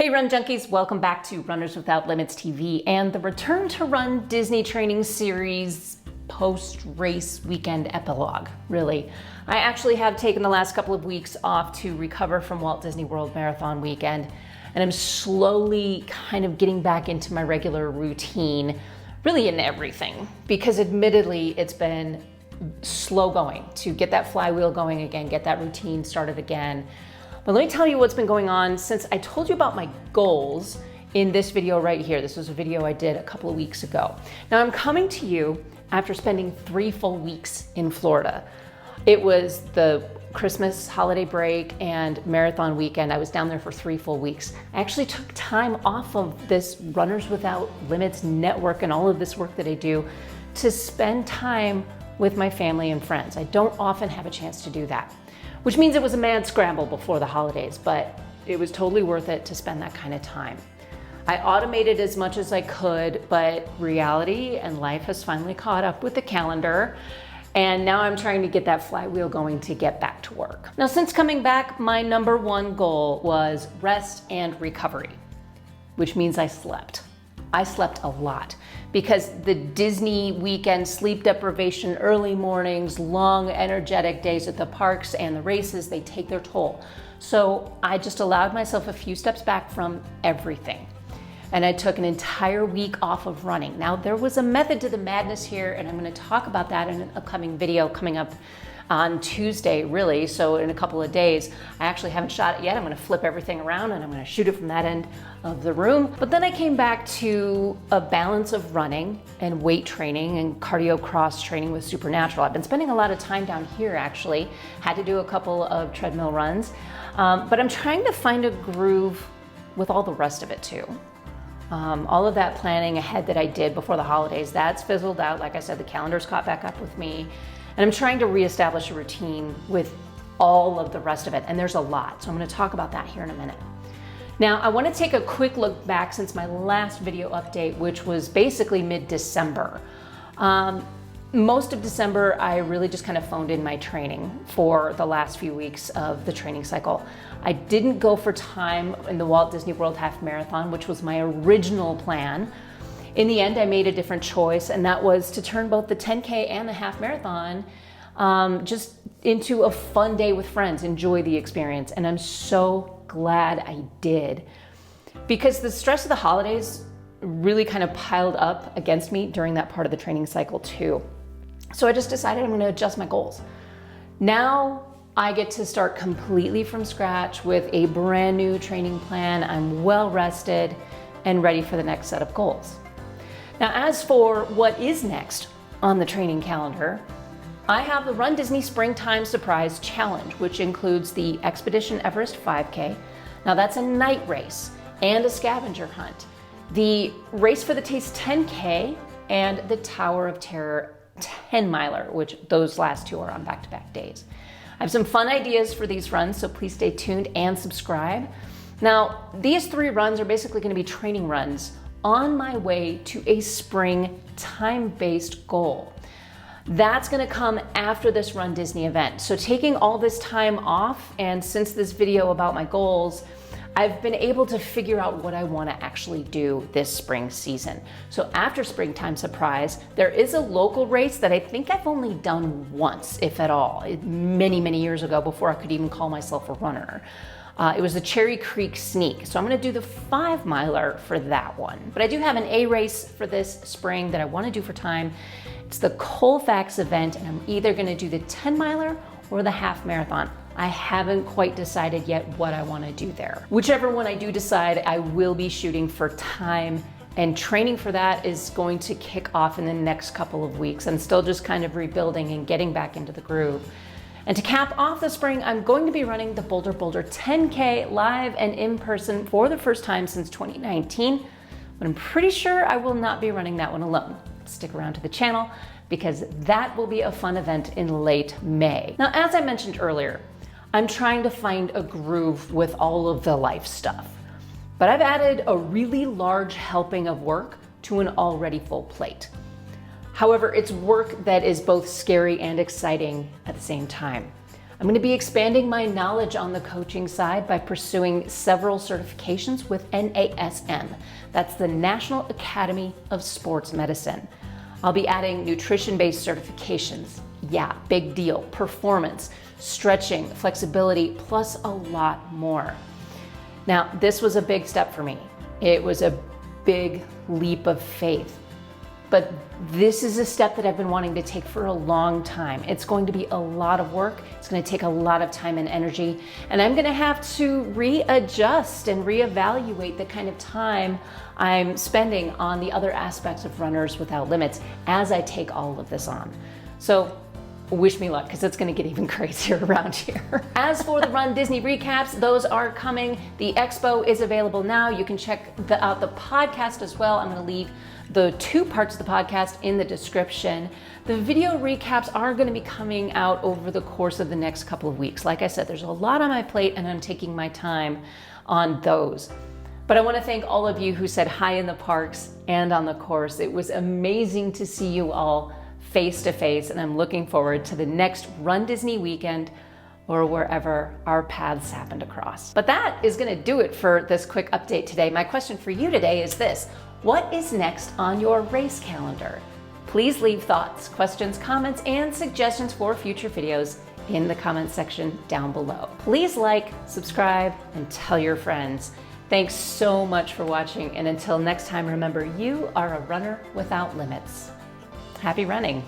Hey Run Junkies, welcome back to Runners Without Limits TV and the Return to Run Disney Training Series post-race weekend epilogue, really. I actually have taken the last couple of weeks off to recover from Walt Disney World Marathon weekend, and I'm slowly kind of getting back into my regular routine, really in everything, because admittedly it's been slow going to get that flywheel going again, get that routine started again. But let me tell you what's been going on since I told you about my goals in this video right here. This was a video I did a couple of weeks ago. Now I'm coming to you after spending 3 full weeks in Florida. It was the Christmas holiday break and marathon weekend. I was down there for 3 full weeks. I actually took time off of this Runners Without Limits network and all of this work that I do to spend time with my family and friends. I don't often have a chance to do that, which means it was a mad scramble before the holidays, but it was totally worth it to spend that kind of time. I automated as much as I could, but reality and life has finally caught up with the calendar, and now I'm trying to get that flywheel going to get back to work. Now, since coming back, my #1 goal was rest and recovery, which means I slept. I slept a lot because the Disney weekend sleep deprivation, early mornings, long energetic days at the parks and the races, they take their toll. So I just allowed myself a few steps back from everything. And I took an entire week off of running. Now there was a method to the madness here, and I'm going to talk about that in an upcoming video coming up on Tuesday, really. So in a couple of days. I actually haven't shot it yet. I'm going to flip everything around and I'm going to shoot it from that end of the room. But then I came back to a balance of running and weight training and cardio cross training with Supernatural. I've been spending a lot of time down here, actually. Had to do a couple of treadmill runs, but I'm trying to find a groove with all the rest of it too. All of that planning ahead that I did before the holidays, that's fizzled out. Like I said, the calendar's caught back up with me. And I'm trying to reestablish a routine with all of the rest of it. And there's a lot. So I'm going to talk about that here in a minute. Now, I want to take a quick look back since my last video update, which was basically mid-December. Most of December, I really just kind of phoned in my training for the last few weeks of the training cycle. I didn't go for time in the Walt Disney World Half Marathon, which was my original plan. In the end, I made a different choice, and that was to turn both the 10K and the half marathon just into a fun day with friends, enjoy the experience. And I'm so glad I did, because the stress of the holidays really kind of piled up against me during that part of the training cycle too. So I just decided I'm going to adjust my goals. Now I get to start completely from scratch with a brand new training plan. I'm well rested and ready for the next set of goals. Now, as for what is next on the training calendar, I have the Run Disney Springtime Surprise Challenge, which includes the Expedition Everest 5K. Now that's a night race and a scavenger hunt. The Race for the Taste 10K and the Tower of Terror 10-miler, which those last two are on back-to-back days. I have some fun ideas for these runs, so please stay tuned and subscribe. Now, these 3 runs are basically going to be training runs on my way to a spring time-based goal. That's going to come after this Run Disney event. So taking all this time off, and since this video about my goals, I've been able to figure out what I want to actually do this spring season. So after Springtime Surprise, there is a local race that I think I've only done once, if at all, many, many years ago before I could even call myself a runner. It was the Cherry Creek Sneak. So I'm going to do the 5-miler for that one. But I do have an A race for this spring that I want to do for time. It's the Colfax event, and I'm either going to do the 10-miler or the half marathon. I haven't quite decided yet what I want to do there. Whichever one I do decide, I will be shooting for time, and training for that is going to kick off in the next couple of weeks. I'm still just kind of rebuilding and getting back into the groove. And to cap off the spring, I'm going to be running the Boulder 10K live and in person for the first time since 2019, but I'm pretty sure I will not be running that one alone. Stick around to the channel because that will be a fun event in late May. Now, as I mentioned earlier, I'm trying to find a groove with all of the life stuff, but I've added a really large helping of work to an already full plate. However, it's work that is both scary and exciting at the same time. I'm going to be expanding my knowledge on the coaching side by pursuing several certifications with NASM. That's the National Academy of Sports Medicine. I'll be adding nutrition-based certifications. Yeah, big deal. Performance, stretching, flexibility, plus a lot more. Now, this was a big step for me. It was a big leap of faith. But this is a step that I've been wanting to take for a long time. It's going to be a lot of work. It's going to take a lot of time and energy. And I'm going to have to readjust and reevaluate the kind of time I'm spending on the other aspects of Runners Without Limits as I take all of this on. So wish me luck, because it's going to get even crazier around here. As for the Run Disney recaps, those are coming. The expo is available now. You can check out the podcast as well. I'm going to leave the 2 parts of the podcast in the description. The video recaps are going to be coming out over the course of the next couple of weeks. Like I said, there's a lot on my plate and I'm taking my time on those. But I want to thank all of you who said hi in the parks and on the course. It was amazing to see you all face to face, and I'm looking forward to the next Run Disney weekend or wherever our paths happen to cross. But that is going to do it for this quick update today. My question for you today is this: what is next on your race calendar? Please leave thoughts, questions, comments, and suggestions for future videos in the comment section down below. Please like, subscribe, and tell your friends. Thanks so much for watching, and until next time, remember, you are a runner without limits. Happy running.